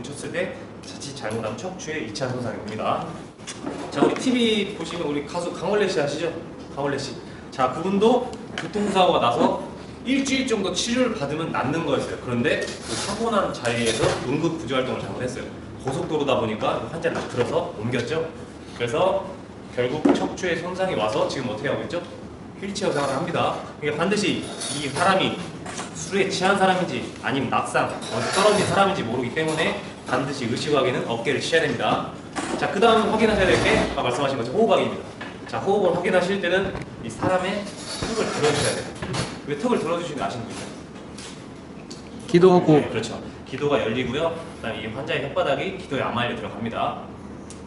쳤을 때 자칫 잘못하면 척추의 2차 손상이 옵니다. 자, 우리 TV 보시면 우리 가수 강원래 씨 아시죠? 강원래 씨. 자, 그분도 교통사고가 나서 일주일 정도 치료를 받으면 낫는 거였어요. 그런데 그 사고 난 자리에서 응급 구조 활동을 잘못했어요. 고속도로다 보니까 환자를 들어서 옮겼죠. 그래서 결국 척추에 손상이 와서 지금 어떻게 하고 있죠? 휠체어 생활을 합니다. 그러니까 반드시 이 사람이 술에 취한 사람인지 아니면 낙상, 떨어진 사람인지 모르기 때문에 반드시 의식하기는 어깨를 치셔야 됩니다. 자, 그 다음 확인하셔야 될 게 아까 말씀하신 것처럼 호흡하기입니다. 자, 호흡을 확인하실 때는 이 사람의 턱을 들어주셔야 돼요. 왜 턱을 들어주시는 거 아시는 분이세요? 기도하고. 네, 그렇죠. 기도가 열리고요. 그다음에 이 환자의 혓바닥이 기도에 암알려 들어갑니다.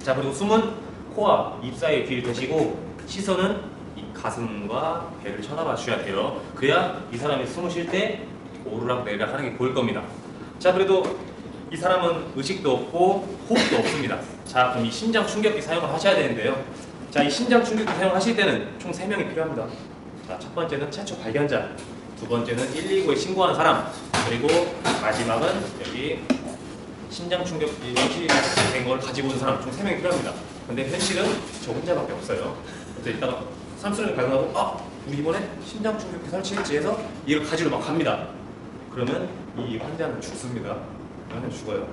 자, 그리고 숨은 코와 입 사이에 귀를 대시고 시선은 이 가슴과 배를 쳐다봐 주셔야 돼요. 그래야 이 사람이 숨을 쉴 때 오르락 내리락 하는 게 보일 겁니다. 자, 그래도 이 사람은 의식도 없고 호흡도 없습니다. 자, 그럼 이 심장 충격기 사용을 하셔야 되는데요. 자, 이 심장 충격기 사용하실 때는 총 3명이 필요합니다. 자, 첫 번째는 최초 발견자, 두 번째는 119에 신고한 사람, 그리고 마지막은 여기 심장 충격기 된 걸 가지고 온 사람 총 3명이 필요합니다. 근데 현실은 저 혼자밖에 없어요. 그래서 이따가 삼수령이 발견하고 우리 이번에 심장 충격기 설치했지 해서 이걸 가지러 막 갑니다. 그러면 이 환자는 죽습니다. 환자는 죽어요.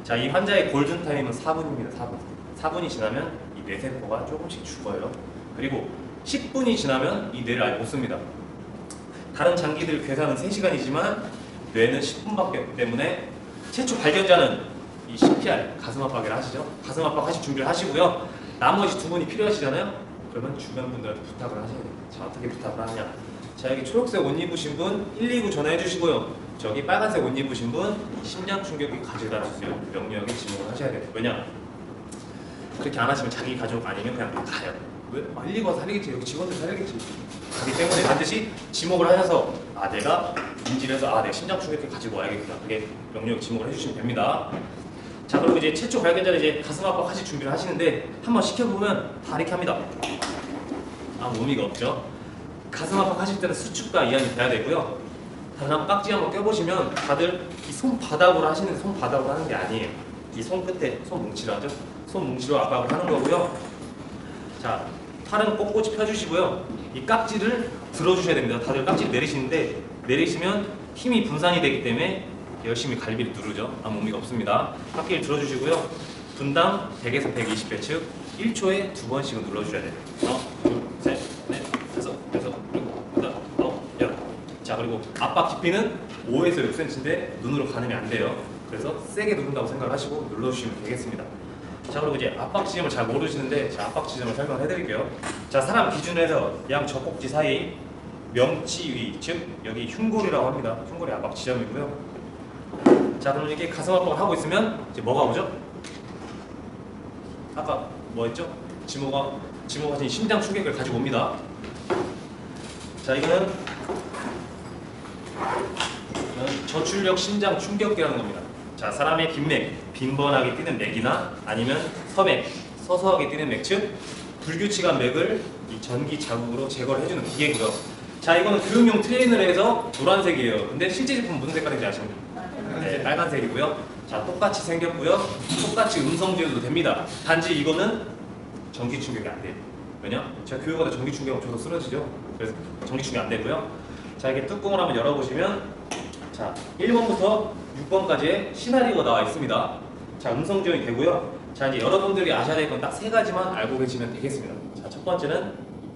자, 이 환자의 골든타임은 4분입니다. 4분. 4분이 지나면 이 뇌세포가 조금씩 죽어요. 그리고 10분이 지나면 이 뇌를 아예 못 씁니다. 다른 장기들 괴사는 3시간이지만 뇌는 10분밖에 없기 때문에 최초 발견자는 이 CPR, 가슴 압박을 하시죠. 가슴 압박 하실 준비를 하시고요. 나머지 2분이 필요하시잖아요. 그러면 주변 분들한테 부탁을 하셔야 돼요. 자, 어떻게 부탁을 하느냐. 자, 여기 초록색 옷 입으신 분 119 전화해 주시고요. 저기 빨간색 옷 입으신 분 심장 충격기 가져다 주세요. 명령에 지목을 하셔야 돼요. 왜냐? 그렇게 안 하시면 자기 가족 아니면 그냥 가요. 왜? 119 와서 살리겠지. 여기 직원들 살리겠지. 그렇기 때문에 반드시 지목을 하셔서 내가 인지를 해서 내가 심장 충격기 가지고 와야겠다. 그게 명령 지목을 해주시면 됩니다. 자, 그리고 이제 최초 발견자는 이제 가슴 압박 하실 준비를 하시는데 한번 시켜보면 다 이렇게 합니다. 아무 의미가 없죠. 가슴 압박 하실 때는 수축과 이완이 돼야 되고요. 다음 깍지 한번 껴보시면 다들 이 손바닥으로 하시는 손바닥으로 하는 게 아니에요. 이 손끝에 손뭉치로 하죠. 손뭉치로 압박을 하는 거고요. 자, 팔은 꼿꼿이 펴주시고요. 이 깍지를 들어주셔야 됩니다. 다들 깍지 내리시는데 내리시면 힘이 분산이 되기 때문에 열심히 갈비를 누르죠. 아무 의미가 없습니다. 깍지를 들어주시고요. 분당 100에서 120회측 1초에 2번씩은 눌러주셔야 돼요. 하나, 둘, 셋, 넷, 다섯, 여섯, 일곱, 여덟, 아홉, 열. 자, 그리고 압박 깊이는 5에서 6cm인데 눈으로 가늠이 안 돼요. 그래서 세게 누른다고 생각을 하시고 눌러주시면 되겠습니다. 자, 그리고 이제 압박 지점을 잘 모르시는데 자, 압박 지점을 설명해 드릴게요. 자, 사람 기준으로 해서 양 젖꼭지 사이 명치 위, 즉 여기 흉골이라고 합니다. 흉골이 압박 지점이고요. 자, 그럼 이렇게 가슴 압박을 하고 있으면 이제 뭐가 오죠? 아까 뭐 했죠? 지모가 가진 심장 충격을 가지고 옵니다. 자, 이거는 저출력 심장 충격기라는 겁니다. 자, 사람의 빈맥, 빈번하게 뛰는 맥이나 아니면 서맥, 서서하게 뛰는 맥, 즉 불규칙한 맥을 이 전기 자극으로 제거를 해주는 기계고요. 자, 이거는 교육용 트레이너를 해서 노란색이에요. 근데 실제 제품은 무슨 색깔인지 아십니까? 네, 빨간색이고요. 자, 똑같이 생겼고요. 똑같이 음성 지원도 됩니다. 단지 이거는 전기 충격이 안 돼요. 왜냐? 제가 교육하다 전기 충격을 줘서 쓰러지죠. 그래서 전기 충격이 안 되고요. 자, 이렇게 뚜껑을 한번 열어보시면 자, 1번부터 6번까지의 시나리오가 나와 있습니다. 자, 음성 지원이 되고요. 자, 이제 여러분들이 아셔야 될 건 딱 3가지만 알고 계시면 되겠습니다. 자, 첫 번째는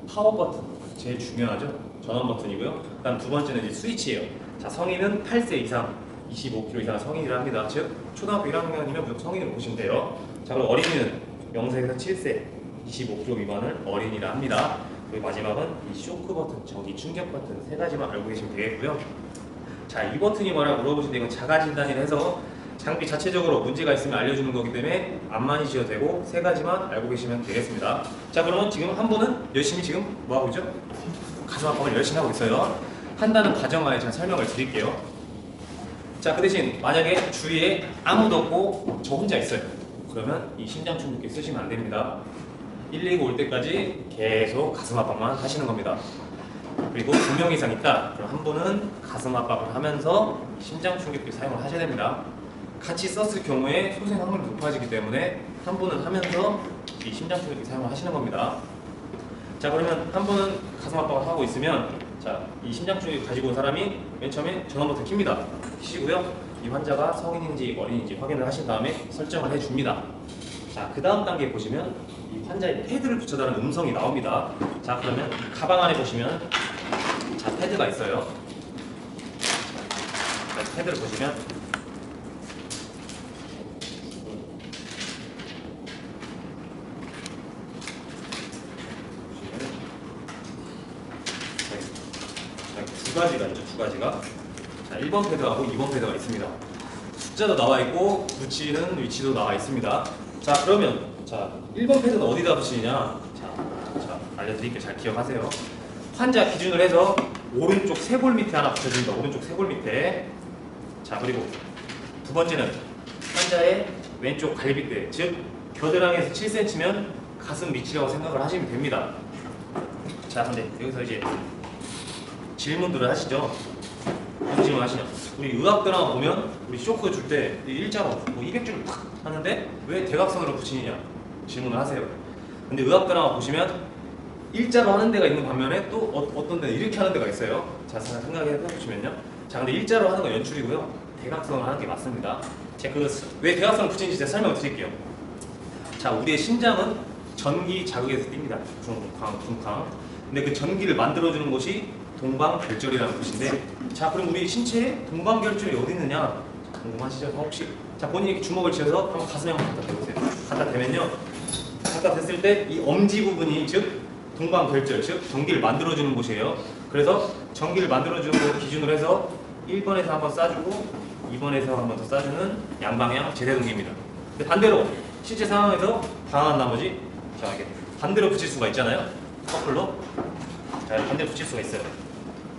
파워 버튼, 제일 중요하죠. 전원 버튼이고요. 그다음 두 번째는 이제 스위치예요. 자, 성인은 8세 이상, 25kg 이상 성인이라 합니다. 즉 초등학교 1학년이면 무조건 성인으로 보시면 돼요. 자, 그리고 어린이는 0세에서 7세, 25kg 미만을 어린이라 합니다. 그리고 마지막은 이 쇼크 버튼, 전기 충격 버튼 3가지만 알고 계시면 되겠고요. 자, 이 버튼이 뭐라고 물어보시는데 이건 자가 진단이라 해서 장비 자체적으로 문제가 있으면 알려주는 거기 때문에 안 많이셔도 되고 3가지만 알고 계시면 되겠습니다. 자, 그러면 지금 한 분은 열심히 지금 뭐 하고 있죠? 가슴 압박을 열심히 하고 있어요. 한다는 가정하에 제가 설명을 드릴게요. 자, 그 대신 만약에 주위에 아무도 없고 저 혼자 있어요. 그러면 이 심장 충격기 쓰시면 안 됩니다. 119 올 때까지 계속 가슴 압박만 하시는 겁니다. 그리고 2명 이상 있다. 그럼 한 분은 가슴 압박을 하면서 심장 충격기 사용을 하셔야 됩니다. 같이 썼을 경우에 소생 확률이 높아지기 때문에 한 분은 하면서 이 심장 충격기 사용을 하시는 겁니다. 자, 그러면 한 분은 가슴 압박을 하고 있으면 자, 이 심장 충격기 가지고 온 사람이 맨 처음에 전원 버튼 킵니다. 키시고요. 이 환자가 성인인지 어린인지 확인을 하신 다음에 설정을 해줍니다. 자, 그 다음 단계 보시면 이 환자의 패드를 붙여달라는 음성이 나옵니다. 자, 그러면 가방 안에 보시면 자, 패드가 있어요. 자, 패드를 보시면 두 가지가 있죠. 두 가지가. 자, 1번 패드하고 2번 패드가 있습니다. 숫자도 나와 있고 붙이는 위치도 나와 있습니다. 자, 그러면 자, 1번 패드는 어디다 붙이느냐? 자, 알려드릴게요. 잘 기억하세요. 환자 기준으로 해서 오른쪽 쇄골 밑에 하나 붙여줍니다. 오른쪽 쇄골 밑에. 자, 그리고 두 번째는 환자의 왼쪽 갈비뼈, 즉 겨드랑이에서 7cm면 가슴 밑이라고 생각을 하시면 됩니다. 자, 근데 여기서 이제 질문들을 하시죠. 무슨 질문 하시냐? 우리 의학 드라마 보면 우리 쇼크 줄 때 일자로 뭐 200줄을 탁 하는데 왜 대각선으로 붙이느냐 질문을 하세요. 근데 의학 드라마 보시면 일자로 하는 데가 있는 반면에 또 어떤 데는 이렇게 하는 데가 있어요. 자, 생각해 보시면요. 자, 근데 일자로 하는 건 연출이고요. 대각선으로 하는 게 맞습니다. 제가 왜 대각선을 붙이는지 제가 설명을 드릴게요. 자, 우리의 심장은 전기 자극에서 뜁니다. 쿵쾅. 근데 그 전기를 만들어주는 곳이 동방결절이라는 곳인데, 자, 그럼 우리 신체에 동방결절이 어디 있느냐 궁금하시죠? 혹시 자, 본인이 이렇게 주먹을 쥐어서 한번 가슴에 한번 갖다 대보세요. 갖다 대면요, 갖다 댔을 때 이 엄지 부분이 즉 동방결절, 즉 전기를 만들어주는 곳이에요. 그래서 전기를 만들어주는 곳 기준으로 해서 1번에서 한번 쏴주고 2번에서 한번 더 쏴주는 양방향 제대동기입니다. 근데 반대로 실제 상황에서 당한 나머지 자, 이게 반대로 붙일 수가 있잖아요. 커플로. 자, 반대로 붙일 수가 있어요.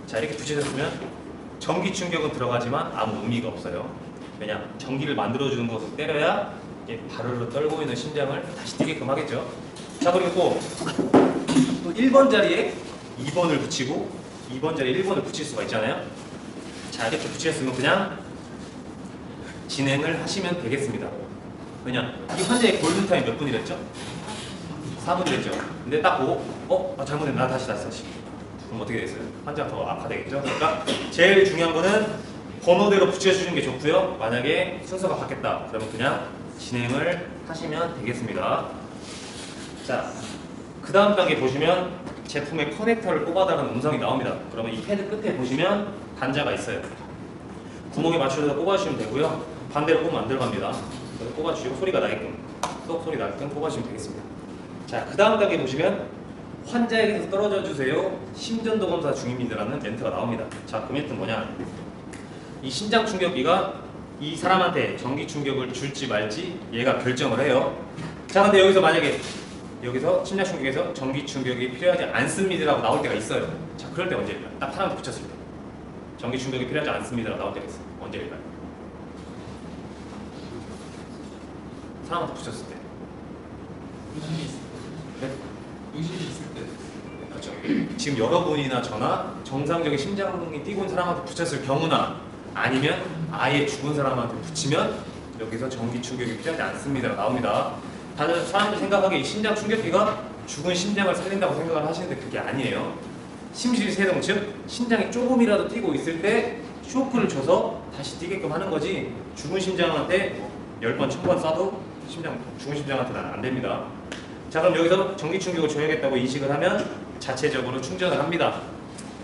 자, 이렇게 붙이셨으면 전기 충격은 들어가지만 아무 의미가 없어요. 왜냐? 전기를 만들어주는 것을 때려야 이게 바르르 떨고 있는 심장을 다시 뛰게끔 하겠죠. 자, 그리고 또 1번 자리에 2번을 붙이고 2번 자리에 1번을 붙일 수가 있잖아요. 자, 이렇게 붙이셨으면 그냥 진행을 하시면 되겠습니다. 왜냐? 이 환자의 골든타임 몇 분이랬죠? 4분이랬죠. 근데 딱 보고 잘못했네. 다시. 그럼 어떻게 됐어요? 환자가 더 악화되겠죠? 그러니까 제일 중요한 거는 번호대로 붙여주는 게 좋고요. 만약에 순서가 바뀌었다 그러면 그냥 진행을 하시면 되겠습니다. 자, 그 다음 단계 보시면 제품의 커넥터를 꼽아달라는 음성이 나옵니다. 그러면 이 패드 끝에 보시면 단자가 있어요. 구멍에 맞춰서 꼽아주시면 되고요. 반대로 꼽으면 안 들어갑니다. 그래서 꼽아주시고 소리가 나게끔, 쏙 소리 나게끔 꼽아주시면 되겠습니다. 자, 그 다음 단계 보시면 환자에게서 떨어져 주세요. 심전도 검사 중입니다라는 멘트가 나옵니다. 자, 그 멘트는 뭐냐? 이 심장 충격기가 이 사람한테 전기 충격을 줄지 말지 얘가 결정을 해요. 자, 근데 여기서 만약에 여기서 심장 충격에서 전기 충격이 필요하지 않습니다라고 나올 때가 있어요. 자, 그럴 때 언제일까요? 딱 사람한테 붙였을 때. 전기 충격이 필요하지 않습니다라고 나올 때가 있어요. 언제일까요? 사람한테 붙였을 때. 네? 의식이 있을 때. 그렇죠. 지금 여러분이나 저나 정상적인 심장이 뛰고 있는 사람한테 붙였을 경우나 아니면 아예 죽은 사람한테 붙이면 여기서 전기 충격이 필요하지 않습니다 나옵니다. 다들 사람들이 생각하기에 이 심장 충격기가 죽은 심장을 살린다고 생각을 하시는데 그게 아니에요. 심실세동, 즉 심장이 조금이라도 뛰고 있을 때 쇼크를 줘서 다시 뛰게끔 하는 거지 죽은 심장한테 10번, 1000번 쏴도 죽은 심장한테는 안 됩니다. 자, 그럼 여기서 전기 충격을 줘야겠다고 인식을 하면 자체적으로 충전을 합니다.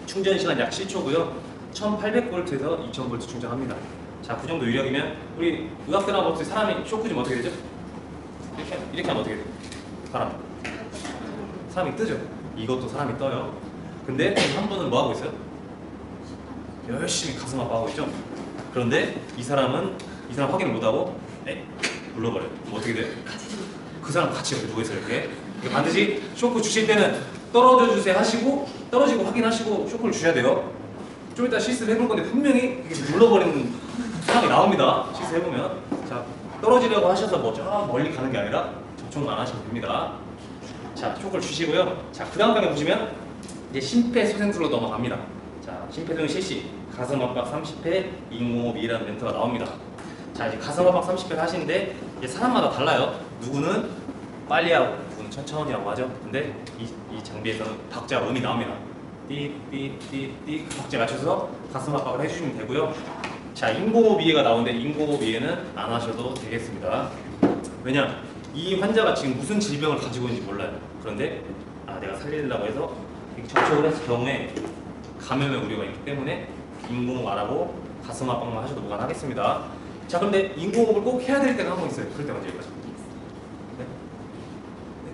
충전 시간 약 7초고요. 1800V에서 2000V 충전합니다. 자, 그 정도 위력이면 우리 의학 드라마 볼 때 사람이 쇼크 주면 어떻게 되죠? 이렇게 하면 어떻게 돼요? 사람이 뜨죠? 이것도 사람이 떠요. 근데 한 분은 뭐 하고 있어요? 열심히 가슴 아파하고 있죠? 그런데 이 사람 확인을 못하고 눌러버려요. 그럼 어떻게 돼요? 그 사람 같이 여기 누워있어요. 이렇게 반드시 쇼크 주실 때는 떨어져 주세요 하시고 떨어지고 확인하시고 쇼크를 주셔야 돼요. 좀 이따 실습을 해볼 건데 분명히 이렇게 눌러버리는 상황이 나옵니다. 실습해보면. 자, 떨어지려고 하셔서 뭐 저 멀리 가는 게 아니라 접촉만 하시면 됩니다. 자, 쇼크를 주시고요. 자, 그 다음 단계 보시면 이제 심폐소생술로 넘어갑니다. 자, 심폐소생 실시, 가슴 압박 30회, 인공호흡 2라는 멘트가 나옵니다. 자, 이제 가슴 압박 30회 하시는데 이게 사람마다 달라요. 누구는 빨리 하고 누구는 천천히 하고 하죠. 근데 이 장비에서는 박자가 음이 나옵니다. 띠띠띠띠 그 박자에 맞춰서 가슴 압박을 해주시면 되고요. 자, 인공호흡 이해가 나오는데 인공호흡 이해는 안 하셔도 되겠습니다. 왜냐? 이 환자가 지금 무슨 질병을 가지고 있는지 몰라요. 그런데 내가 살리려고 해서 접촉을 했을 경우에 감염의 우려가 있기 때문에 인공호흡 안 하고 가슴 압박만 하셔도 무관하겠습니다. 자, 그런데 인공호흡을 꼭 해야 될 때가 한 번 있어요. 그럴 때 언제일까요? 네?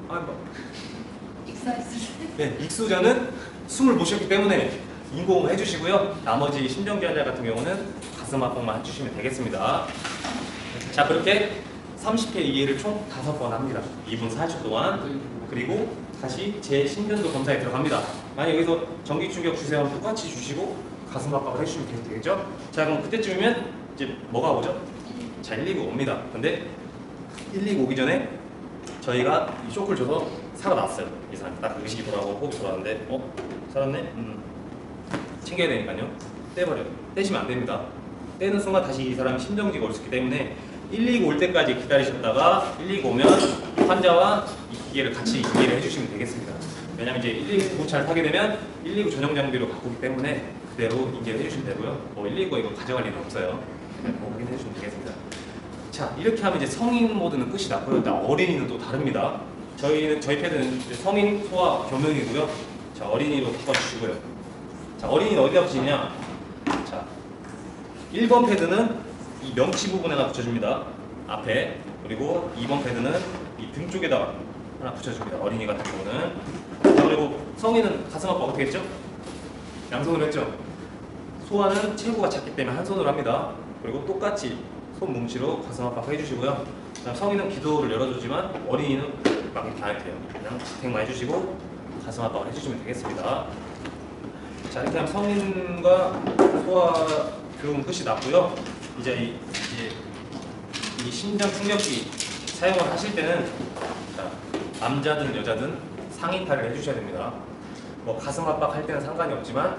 뭐. 네, 익수자는 숨을 못 쉬었기 때문에 인공호흡 해주시고요. 나머지 심정지 환자 같은 경우는 가슴 압박만 해주시면 되겠습니다. 자, 그렇게 30회 이해를 총 5번 합니다. 2분 40초 동안. 그리고 다시 제 심전도 검사에 들어갑니다. 만약 여기서 전기 충격 주세요 하면 똑같이 주시고 가슴 압박을 해주시면 계속 되겠죠? 자, 그럼 그때쯤이면 이제 뭐가 오죠? 자, 119 옵니다. 근데 119 오기 전에 저희가 이 쇼크를 줘서 살아났어요. 이 사람이 딱 의식이 돌아오고 호흡이 돌아왔는데 살았네? 챙겨야 되니까요. 떼버려요. 떼시면 안 됩니다. 떼는 순간 다시 이 사람이 심정지가 올 수 있기 때문에 119 올 때까지 기다리셨다가 119 오면 환자와 이 기계를 같이 이해를 해주시면 되겠습니다. 왜냐면 이제 119 구급차를 타게 되면 119 전용 장비로 바꾸기 때문에 그대로 인지를 해주시면 되고요. 119 이거 가져갈 일은 없어요. 확인해 주시면 되겠습니다. 자, 이렇게 하면 이제 성인 모드는 끝이 났고요. 일단 어린이는 또 다릅니다. 저희 패드는 이제 성인, 소아, 교명이고요. 자, 어린이로 바꿔주시고요. 자, 어린이는 어디다 붙이냐? 자, 1번 패드는 이 명치 부분에다 붙여줍니다. 앞에. 그리고 2번 패드는 이 등 쪽에다 하나 붙여줍니다. 어린이 같은 경우는. 자, 그리고 성인은 가슴 압박 어떻게 했죠? 양손으로 했죠? 소아는 체구가 작기 때문에 한 손으로 합니다. 그리고 똑같이 손 뭉치로 가슴 압박 해주시고요. 그다음 성인은 기도를 열어주지만 어린이는 막 이렇게 안 해도 돼요. 그냥 지탱만 해주시고 가슴 압박을 해주시면 되겠습니다. 자, 이렇게 하면 성인과 소아 교육은 끝이 났고요. 이제 이 심장 충격기 사용을 하실 때는 자, 남자든 여자든 상의탈을 해주셔야 됩니다. 뭐 가슴 압박 할 때는 상관이 없지만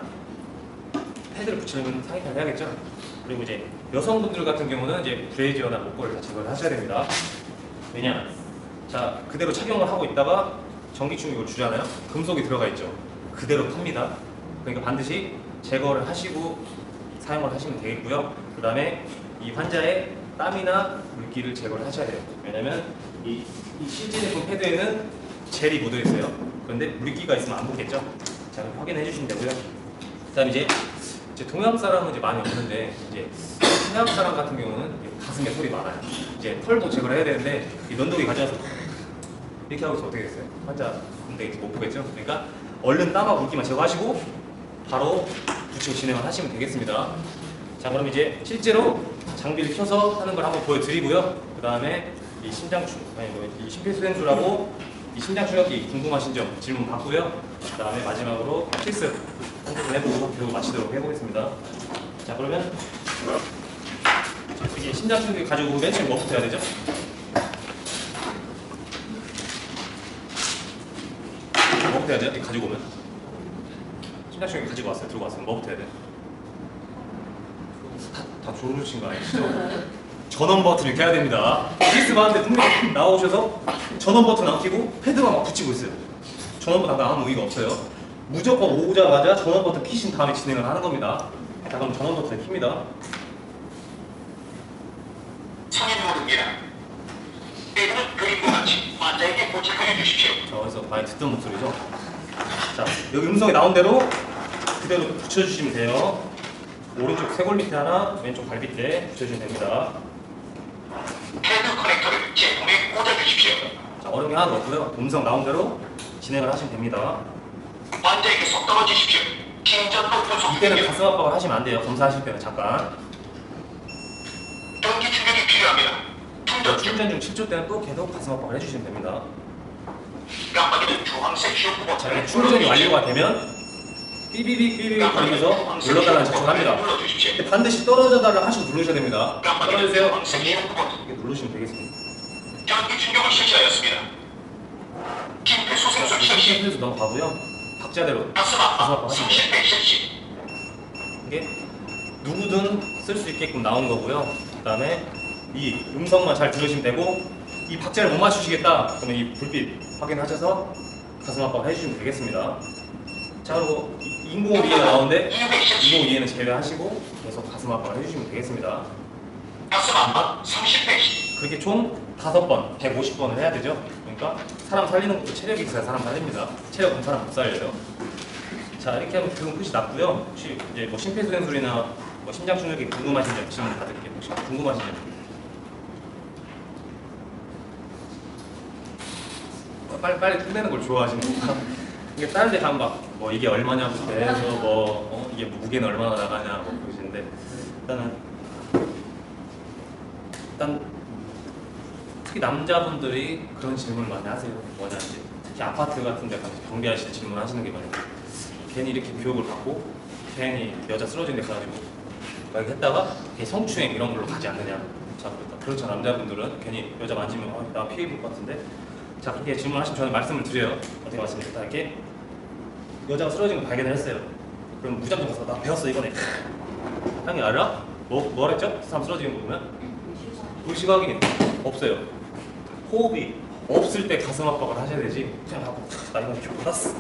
패드를 붙이려면 상의탈을 해야겠죠. 그리고 이제 여성분들 같은 경우는 이제 브레이저나 목걸이를 다 제거를 하셔야 됩니다. 왜냐? 자, 그대로 착용을 하고 있다가 전기 충격을 주잖아요. 금속이 들어가 있죠. 그대로 탑니다. 그러니까 반드시 제거를 하시고 사용을 하시면 되겠고요. 그 다음에 이 환자의 땀이나 물기를 제거를 하셔야 돼요. 왜냐면 이 실제 제품 패드에는 젤이 묻어 있어요. 그런데 물기가 있으면 안 붙겠죠. 자, 확인해 주시면 되고요. 그 다음에 이제 동양 사람은 이제 많이 없는데 이제 서양 사람 같은 경우는 가슴에 털이 많아요. 이제 털도 제거를 해야 되는데 이 면도기 가져와서 이렇게 하고 있으면 어떻게 됐어요? 환자 근데 못 보겠죠? 그러니까 얼른 땀하고 물기만 제거하시고 바로 붙이고 진행을 하시면 되겠습니다. 자, 그럼 이제 실제로 장비를 켜서 하는 걸 한번 보여드리고요. 그 다음에 이 심폐소생술하고 이 심장 충격기 궁금하신 점 질문 받고요. 그 다음에 마지막으로 실습 한번 해보고 교육 마치도록 해보겠습니다. 자, 그러면 이게 심장 충격기 가지고 맨 처음 뭐부터 해야 되죠? 뭐부터 해야 돼요? 가지고 오면 심장 충격기 가지고 왔어요. 들고 왔어요. 뭐부터 해야 돼요? 다 조르신 거 아니시죠? 전원 버튼 이렇게 해야 됩니다. 실습 하는데 분명히 나오셔서 전원 버튼 안 켜고 패드만 막 붙이고 있어요. 전원 버튼 아무 의미가 없어요. 무조건 오자마자 전원 버튼 키신 다음에 진행을 하는 겁니다. 자, 그럼 전원 버튼을 킵니다. 성인 모드입니다. 때는 그림과 같이 환자에게 포착해 주십시오. 자, 어디서 많이 듣던 목소리죠? 자, 여기 음성이 나온 대로 그대로 붙여주시면 돼요. 오른쪽 쇄골 밑에 하나, 왼쪽 발 밑에 붙여주시면 됩니다. 패드 커넥터를 제품에 꽂아주십시오. 자, 어려운 게 하나도 없고요. 음성 나온 대로 진행을 하시면 됩니다. 환자에게 속 떨어지십시오. 긴장도 분석 이때는 중이며 가슴 압박을 하시면 안 돼요. 검사하실 때는 잠깐. 전기 충격이 필요합니다. 충전 중. 충전 중 7초 때는 또 계속 가슴 압박을 해주시면 됩니다. 깜빡이는 주황색 쇼크 자, 버튼을 이렇게 충전이 완료가 되면 삐비빅 거리면서 눌러달라는 작성을 합니다. 눌러주십시오. 근데 반드시 떨어져달라 하시고 누르셔야 됩니다. 깜빡이는 떨어주세요. 주황색 쇼크 버튼. 이렇게 누르시면 되겠습니다. 전기 충격을 실시하였습니다. 심폐소생술 실시. 심폐소 넘어가고요. 박자대로 가슴 가슴 압박 압박 하시면 심폐 실시. 이게 누구든 쓸 수 있게끔 나온 거고요. 그 다음에 이 음성만 잘 들으시면 되고 이 박자를 못 맞추시겠다 그러면 이 불빛 확인하셔서 가슴 압박을 해주시면 되겠습니다. 자 그리고 인공호흡 이해가 나오는데 인공호흡 이해는 제외하시고 계속 가슴 압박을 해주시면 되겠습니다. 가슴 압박 30회씩. 그렇게 총 5번, 150번을 해야 되죠. 그러니까 사람 살리는 것도 체력이 있어야 사람 살립니다. 체력 없는 사람 못 살려요. 자 이렇게 하면 그건 끝이 났고요. 혹시 이제 뭐 심폐소생술이나 뭐 심장축력이 궁금하신 점 질문 받을게요. 혹시 궁금하신 점? 빨리 끝내는 걸 좋아하시는 건가? 이게 다른 데 가면 막 뭐 이게 얼마냐부터 해서 뭐 이게 무게는 얼마나 나가냐 뭐 그러시는데 일단 특히 남자분들이 그런 질문을 많이 하세요. 뭐냐 이제 특히 아파트 같은 데 가서 경비하실 때 질문하시는 게 많아요. 괜히 이렇게 교육을 받고 괜히 여자 쓰러진 데 가가지고 막 이렇게 했다가 괜히 성추행 이런 걸로 가지 않느냐. 자 그렇죠. 남자분들은 괜히 여자 만지면 나 피해 볼 것 같은데 자 그렇게 질문하시면 저는 말씀을 드려요. 어떻게 말씀드릴까 이렇게 여자가 쓰러진 거 발견을 했어요. 그럼 무작정 가서 나 배웠어 이번에 형이 알아? 뭐랬죠? 사람 쓰러지는 거 보면 의식 확인 없어요. 호흡이 없을 때 가슴 압박을 하셔야 되지 그냥 하고 나 이번에 교육 받았어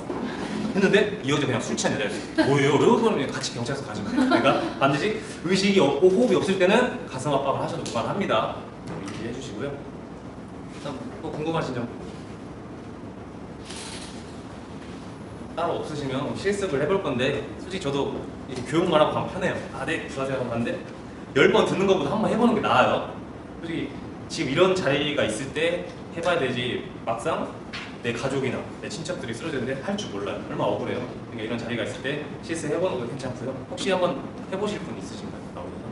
했는데 이 여자 그냥 술 취한 여자였어요. 뭐예요? 그러면 같이 경찰서 가시면 돼요. 그러니까 반드시 의식이 없고 호흡이 없을 때는 가슴 압박을 하셔도 무관합니다. 이해해 주시고요. 다음 또 궁금하신 점 따로 없으시면 실습을 해볼 건데 솔직히 저도 이렇게 교육만 하고 가면 편해요. 네, 수고하세요 하고 가는데 10번 듣는 것보다 한번 해보는 게 나아요. 솔직히 지금 이런 자리가 있을 때 해봐야 되지 막상 내 가족이나 내 친척들이 쓰러졌는데 할 줄 몰라요. 얼마나 억울해요. 그러니까 이런 자리가 있을 때 실습 해보는 거 괜찮고요. 혹시 한번 해보실 분 있으신가요? 나오셔서?